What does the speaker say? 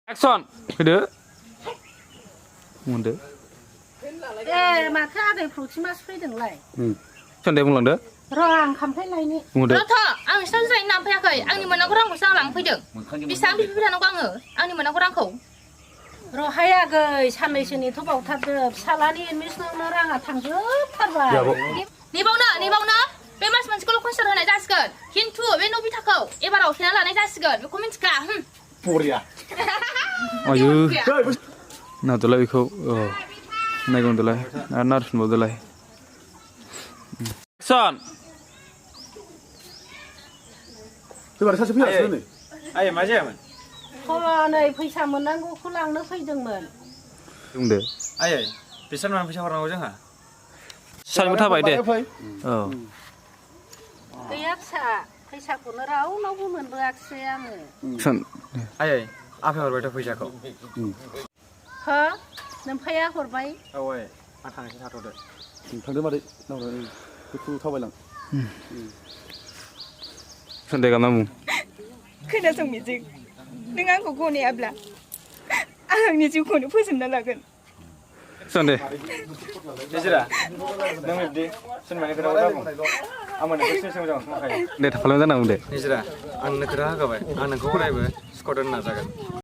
액션! 그래? 뭔데? माथो आदै प्रटिमास फैदोंलाय 천대 बुंलांदो र' आं खामफ्लाय बुंदो रथ' आं नोंसिनाव जिरायनो नाम फैयाखै आंनि मोननांगौ रांखौसो आं लांफैदों बेसेबां बिफि थानांगौ आङो आंनि मोननांगौ रांखौ र'हाय आगै साननैसोनिथ' बावथारदो फिसालानि एडमिसनावनो राङा थांजोबथारबाय नेबावनो बे मास मोनसेखौल' कन्सिडार होनाय जासिगोन खिन्थु बे नबिथाखौ एबाराव सोना लानाय जासिगोन बेखौ मिन्थिखा बरिया आयु नादोलाय बेखौ नायगोनदोलाय आरो नारफिनबावदोलाय एक्सन फैबानो सासे फैयासै नै आयै मा जायामोन नै फैसा मोननांगौखौ लांनो फैदोंमोन बुंदो आयै बिसोर मानो फैसा हरनांगौ जोंहा सानैबो थाबाय दे औ गैया फिसा फैसाखौनो रावनावबो मोनबोआखिसै आङो सन आयै आफाया हरबायथ' फैसाखौ हो नोमफाया हरबाय औ आयै आं थांनोसै थाथ'दो थांदो मादै नावरा बेखौ थाबायलां सन्देह खालामना बुं खोनासं मिजिं नों आंखौ गनायाब्ला आं आंनि जिउखौनो फोजोबना लागोन सन्देह निजिरा नों बिब्दि सिनेमानि खोथाखौ दाबुं आं मोननैखौ सिनसे मोजां संखायो दे थाफालां जानांगौ दे निजिरा आं नोंनो खोथा होखाबाय आं नोंखौ अरायबो स्कट होनो नाजागोन